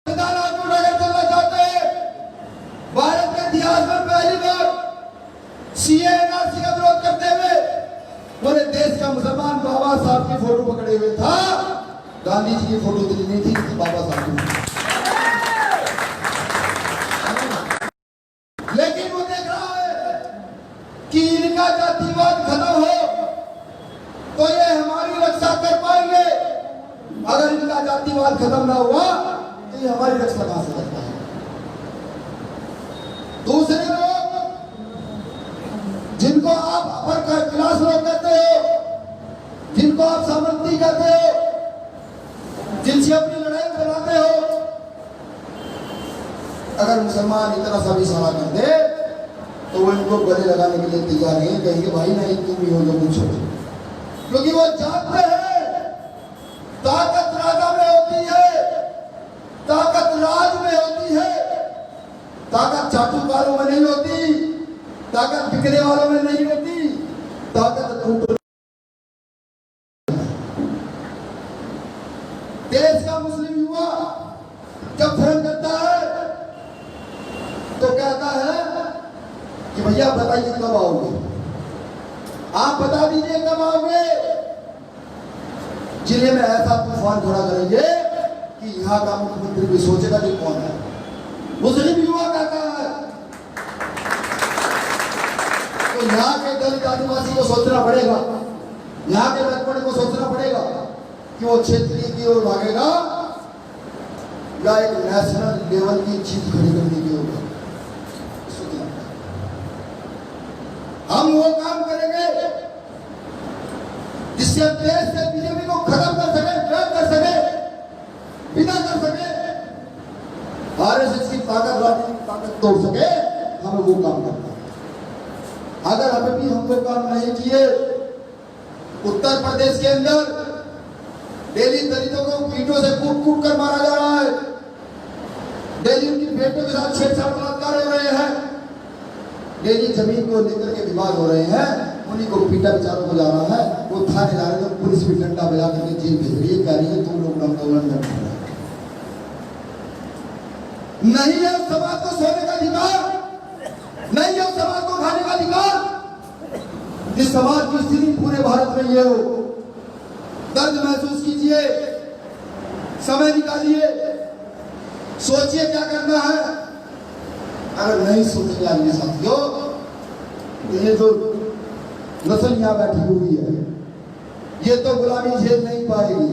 चलना चाहते हैं, भारत के इतिहास में पहली बार सीए एनआरसी का विरोध करते हुए पूरे देश का मुसलमान बाबा साहब की फोटो पकड़े हुए था। गांधी जी की फोटो तो नहीं थी, बाबा साहब की। लेकिन वो देख रहा है कि इनका जातिवाद खत्म हो तो ये हमारी रक्षा कर पाएंगे। अगर इनका जातिवाद खत्म ना हुआ तो ये हमारी रक्षा कहां से कर पाएंगे? दूसरे लोग जिनको आप अपर क्लास लोग कहते हो, जिनको आप सामंती कहते हो, जिनसे अपनी लड़ाई बनाते हो, अगर मुसलमान इतना सा भी इशारा कर दे तो वो इनको गले लगाने के लिए तैयार नहीं, कहेंगे भाई नहीं तुम ही हो जो पूछो, क्योंकि वो जानते हैं ताकत राजा में होती है, ताकत राज में होती है, ताकत चाटुकारों में नहीं होती, ताकत बिकने वालों में नहीं होती, ताकत देश का मुस्लिम युवा जब फोन करता है तो कहता है कि भैया बताइए कब आओगे, आप बता दीजिए कब आओगे। जिले में ऐसा तूफान खड़ा करेंगे कि यहाँ का मुख्यमंत्री भी सोचेगा कि कौन है। मुस्लिम युवा कहता है तो यहाँ के दलित आदिवासी को सोचना पड़ेगा, यहाँ के बैकवर्ड को सोचना पड़ेगा कि वो क्षेत्रीय की ओर भागेगा या एक नेशनल लेवल की चीज खड़ी करने की ओर। हम वो काम करेंगे जिससे देश से बीजेपी को खत्म कर सके, ड्रग कर सके, बिना कर सके, आरएसएस की ताकत, राजनीतिक ताकत तोड़ सके। हमें वो काम करना है। अगर अभी भी हम वो काम नहीं किए, उत्तर प्रदेश के अंदर डेली दलितों को ईंटों से कूट कूट कर मारा जा रहा है, डेली उनकी बेटों के साथ छेड़छाड़ बलात्कार हो रहे हैं, डेली जमीन को लेकर के विवाद हो रहे हैं, उन्हीं को पीटा विचारों को जा रहा है, वो थाने जा रहे हैं, पुलिस भी डंडा बजा करके जेल भेज रही है, कह रही है तुम लोग आंदोलन कर रहे हैं। नहीं है उस समाज को सोने का अधिकार, नहीं है उस समाज को खाने का अधिकार। जिस समाज की स्थिति पूरे भारत में ये हो, दर्द महसूस कीजिए, समय निकालिए, सोचिए क्या करना है। अगर नहीं सोचेंगे आदमी साथियों, ये जो नस्ल यहाँ बैठी हुई है, ये तो गुलामी झेल नहीं पाएगी।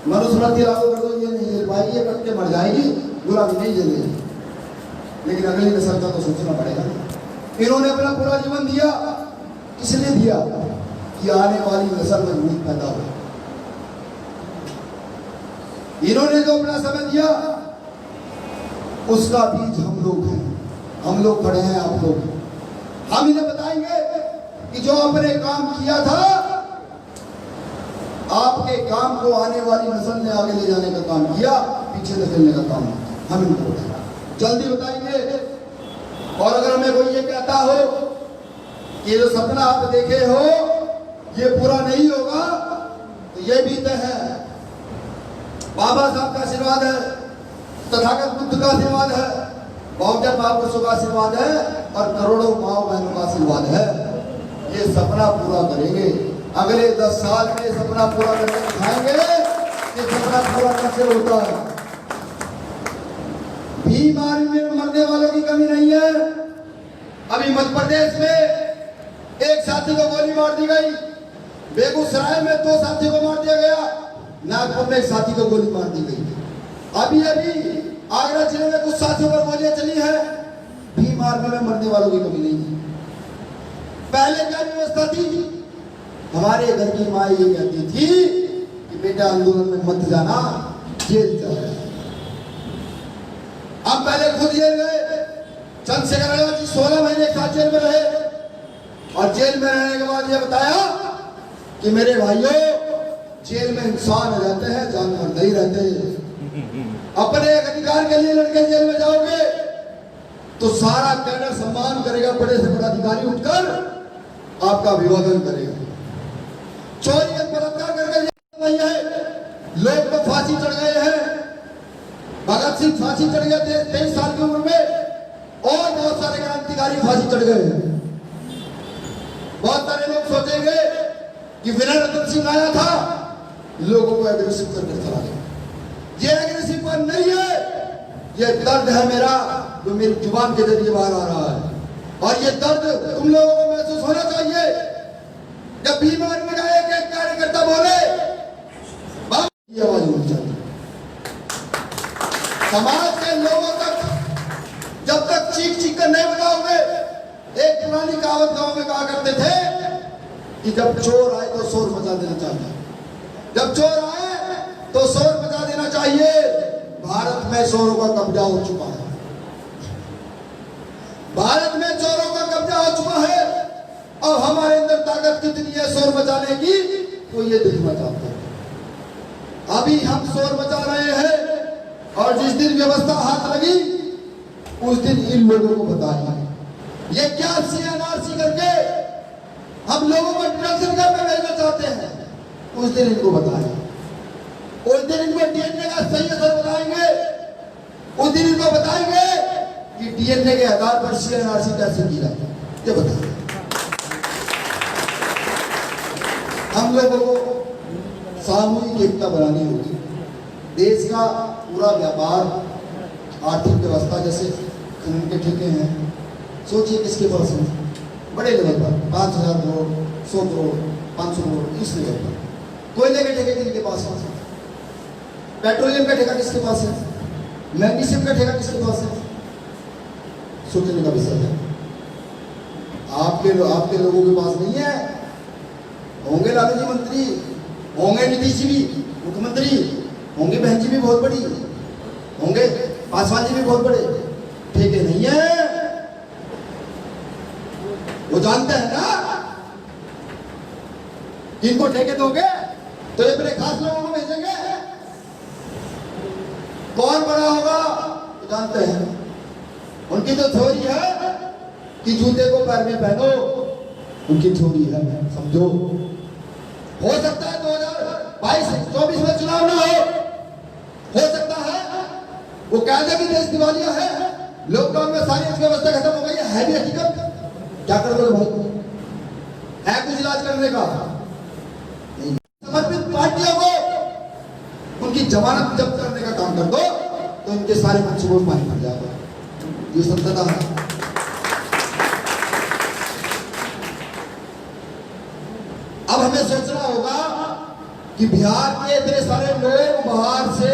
मनुस्मृति लागू कर दो, ये नहीं झेल पाएगी, ये कट के मर जाएगी, गुलामी नहीं झेलेगी। लेकिन अगली नस्ल का तो सोचना पड़ेगा। इन्होंने अपना पूरा जीवन दिया, इसलिए दिया कि आने वाली नस्ल मजबूत पैदा हो। इन्होंने जो अपना समय दिया, उसका बीज हम लोग हैं, हम लोग खड़े हैं, आप लोग। हम इन्हें बताएंगे कि जो आपने काम किया था, आपके काम को आने वाली नस्ल ने आगे ले जाने का काम किया, पीछे धकेलने का काम हम इनको जल्दी बताएंगे। और अगर हमें कोई ये कहता हो कि जो सपना आप देखे हो ये पूरा नहीं होगा, तो ये भी तय है। बाबा साहब का आशीर्वाद है, तथागत बुद्ध का आशीर्वाद है, बहुजन महापुरुषों का आशीर्वाद है और करोड़ों माओ बहनों का आशीर्वाद है। ये सपना पूरा करेंगे। अगले 10 साल में सपना पूरा करके दिखाएंगे कि सपना पूरा कैसे होता है। बीमारी में मरने वालों की कमी नहीं है। अभी मध्य प्रदेश में एक साथी को गोली मार दी गई, बेगूसराय में 2 साथियों को मार दिया गया, नागपुर में एक साथी को गोली मार दी गई। अभी आगरा जिले में कुछ साथियों पर गोलियां चली है। भीम आर्मी में मरने वालों की कमी नहीं है। पहले क्या व्यवस्था थी? हमारे घर की माँ ये कहती थी कि बेटा आंदोलन में मत जाना, जेल चला जाए। हम पहले खुद जेल गए। चंद्रशेखर आजाद जी 16 महीने एक साथ जेल में रहे और जेल में रहने के बाद ये बताया कि मेरे भाइयों, जेल में इंसान रहते हैं, जानवर नहीं रहते हैं। अपने एक अधिकार के लिए लड़के जेल में जाओगे तो सारा कैडर सम्मान करेगा, बड़े से बड़ा अधिकारी उठकर आपका अभिवादन करेगा। चोरी और बलात्कार करके नहीं है, लोग तो फांसी चढ़ गए हैं। भगत सिंह फांसी चढ़ गए थे 23 साल की उम्र में, और बहुत सारे क्रांतिकारी फांसी चढ़ गए हैं। बहुत सारे लोग सोचेंगे कि विनय रतन सिंह आया था, लोगों को एग्रेसिव करके चला गया। ये एग्रेसिव पर नहीं है, ये दर्द है मेरा, जो मेरी जुबान के जरिए बाहर आ रहा है। और ये दर्द तुम लोगों को महसूस होना चाहिए। जब बीमार में गए एक कार्यकर्ता बोले, ये आवाज होनी चाहिए। समाज के लोगों तक जब तक चीख चीख कर नहीं बताओगे। एक पुरानी कहावत गांव में कहा करते थे कि जब चोर आए तो शोर मचा देना चाहिए। जब चोर आए तो शोर मचा देना चाहिए। भारत में चोरों का कब्जा हो चुका है। भारत में चोरों का कब्जा हो चुका है। अब हमारे अंदर ताकत कितनी है शोर मचाने की, तो ये देखना चाहते हैं। अभी हम शोर मचा रहे हैं और जिस दिन व्यवस्था हाथ लगी उस दिन इन लोगों को बताएंगे ये क्या CNRC करके हम लोगों को डिटेंशन कैंप में भेजना चाहते हैं। उस दिन इनको बताएंगे, उस दिन इनको DNA का सही असर बताएंगे, उस दिन इनको बताएंगे कि DNA के आधार पर CNRC कैसे की जाती है, ये बताएंगे। हम लोगों को सामूहिक एकता बनानी होगी। देश का पूरा व्यापार, आर्थिक व्यवस्था, जैसे खनन के ठेके हैं, सोचिए किसके पास है? बड़े लेवल पर 5,000 करोड़, 100 करोड़, 500 करोड़, इस लेवल पर। कोयले के ठेके किनके पास है? पेट्रोलियम का ठेका किसके पास है? मैग्नीशियम का ठेका किसके पास है? सोचने का विषय है। आपके लोगों के पास नहीं है। होंगे लालू जी मंत्री, होंगे नीतीश जी भी मुख्यमंत्री, होंगे बहन जी भी बहुत बड़ी, होंगे पासवान जी भी बहुत बड़े, ठेके नहीं है। वो जानते हैं ना इनको ठेके दोगे तो ये अपने खास लोगों को भेजेंगे। कौन बड़ा होगा वो जानते हैं। उनकी तो थ्योरी है कि जूते को पैर में पहनो, उनकी थ्योरी है, समझो। हो सकता है 2022-24 में चुनाव ना हो सकता है। वो कह दे कि देश दिवालिया है, लॉकडाउन में सारी व्यवस्था खत्म हो गई है भी हकीकत। क्या कर दोगे भाई? है कुछ इलाज करने का? नहीं। समर्पित पार्टियों को उनकी जमानत जब्त करने का काम कर दो तो इनके सारे मंसूबों में पानी भर जाएगा। ये सत्यता है। अब हमें सोचना होगा कि बिहार के इतने सारे लोग बाहर से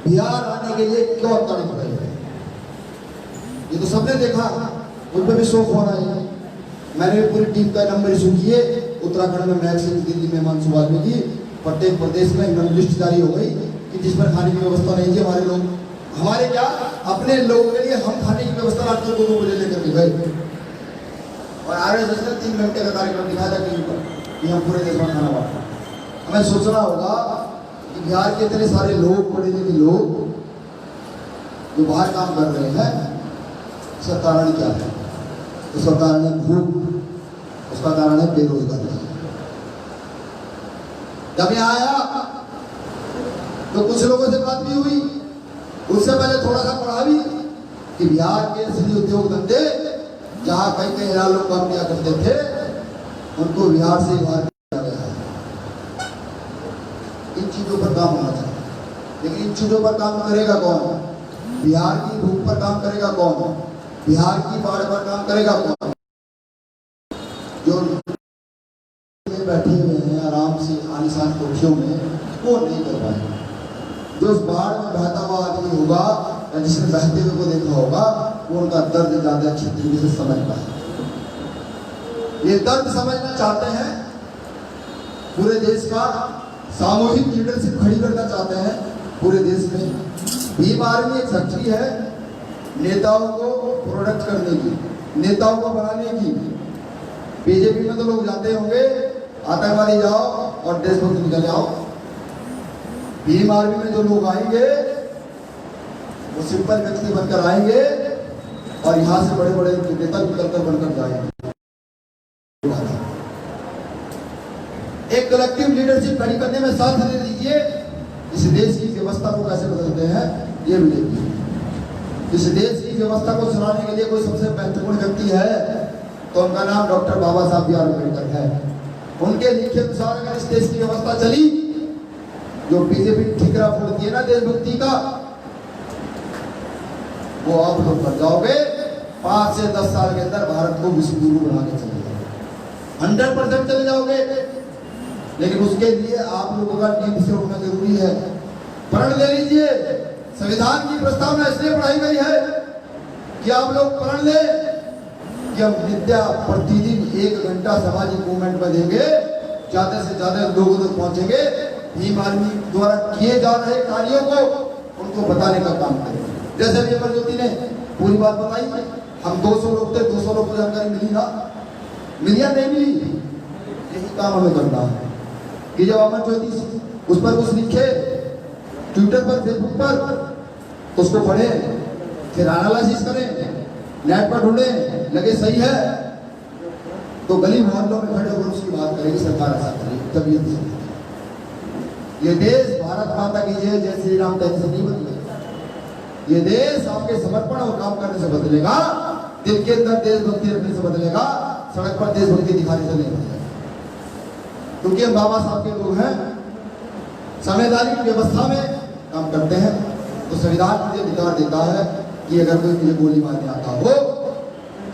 बिहार आने के लिए क्यों तड़प रहे हैं? ये तो सबने देखा, उन पर भी शौक हो रहा है। मैंने भी पूरी टीम का नंबर इशू किए। उत्तराखंड में मैक्स, दिल्ली में हिमांशु वाल्मीकि, प्रत्येक प्रदेश में एकदम लिस्ट जारी हो गई कि जिस पर खाने की व्यवस्था नहीं थी हमारे लोग, हमारे क्या अपने लोगों के लिए हम खाने की व्यवस्था रात को 2 बजे लेकर के गए। और RSS ने 3 घंटे का कार्यक्रम दिखाया था टीवी पर कि हम पूरे देश में खाना बांटा। हमें सोचना होगा कि बिहार के इतने सारे लोग, पढ़े लिखे लोग जो बाहर काम कर रहे हैं, उसका कारण क्या है? उसका कारण है भूख, उसका कारण है बेरोजगारी। जब यहाँ आया तो कुछ लोगों से बात भी हुई, उससे पहले थोड़ा सा पढ़ा भी कि बिहार के असली उद्योग धंधे जहाँ कई हजार लोग काम किया करते थे उनको बिहार से बाहर किया गया है। इन चीजों पर काम होना चाहिए, लेकिन इन चीजों पर काम करेगा कौन? बिहार की भूख पर काम करेगा कौन? बिहार की बाढ़ पर काम करेगा कौन? जो बैठे हुए हैं आराम से आलीशान कोठियों में, वो नहीं कर पाएगा। जो उस बाढ़ में बहता हुआ आदमी होगा या जिसने बहते हुए को देखा होगा, वो उनका दर्द ज्यादा अच्छी तरीके से समझ पाए। ये दर्द समझना चाहते हैं, पूरे देश का सामूहिक लीडरशिप खड़ी करना चाहते हैं पूरे देश में। भीम आर्मी एक फैक्ट्री है नेताओं को प्रोडक्ट करने की, नेताओं को बनाने की। बीजेपी में तो लोग जाते होंगे आतंकवादी जाओ और देशभक्त निकल आओ। भीम आर्मी में जो लोग आएंगे वो सिंपल व्यक्ति बनकर आएंगे और यहाँ से बड़े बड़े नेता निकलकर बनकर जाएंगे। एक कलेक्टिव लीडरशिप खड़ी करने में साथ दे दीजिए। इस देश की व्यवस्था को कैसे बदलते हैं ये भी देखिए। इस देश की व्यवस्था को चलाने के लिए कोई सबसे महत्वपूर्ण व्यक्ति है तो उनका नाम डॉक्टर बाबा साहब बी आर अम्बेडकर है। उनके लिखे अनुसार अगर इस देश की व्यवस्था चली, जो बीजेपी ठिकरा फोड़ती है ना देशभक्ति का, वो आप लोग कर जाओगे। 5 से 10 साल के अंदर भारत को विश्व गुरु बना के चले जाओगे, 100% चले जाओगे। लेकिन उसके लिए आप लोगों का नींद से उठना जरूरी है। प्रण ले लीजिए। संविधान की प्रस्तावना इसलिए पढ़ाई गई है कि आप लोग प्रण ले कि हम विद्या प्रतिदिन 1 घंटा सामाजिक मूवमेंट में देंगे, ज्यादा से ज्यादा लोगों तक पहुंचेंगे। भीम आर्मी द्वारा किए जा रहे कार्यों को उनको बताने का काम करेंगे। जैसे अभी अमर ज्योति ने पूरी बात बताई, हम 200 लोग थे, 200 लोग को जानकारी मिली ना, मिली या नहीं मिली? यही काम हमें करना है कि जब अमर ज्योति उस पर कुछ लिखे ट्विटर पर, फेसबुक पर, तो उसको पढ़े, फिर एनालिसिस करें, नेट पर ढूंढे, लगे सही है तो गली मोहल्लों में खड़े होकर उसकी बात करेगी सरकार ऐसा करेगी, तभी ये देश भारत माता की जय, जय श्री राम कहने से नहीं बदलेगा। ये देश आपके समर्पण और काम करने से बदलेगा, दिल के अंदर देशभक्ति रखने से बदलेगा, सड़क पर देशभक्ति दिखाने से नहीं बदलेगा। क्योंकि हम बाबा साहब के लोग हैं, संवैधानिक व्यवस्था में काम करते हैं। तो संविधान मुझे अधिकार देता है कि अगर कोई मुझे गोली मारने आता हो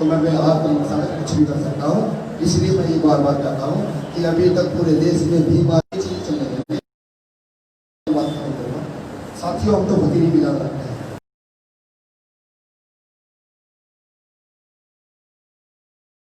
तो मैं व्यवहार के अनुसार कुछ भी कर सकता हूँ। इसलिए मैं ये बार बार कहता हूँ कि अभी तक पूरे देश में भी चीज चल रही है। साथियों, हम तो फकीरी भी जान रखते हैं।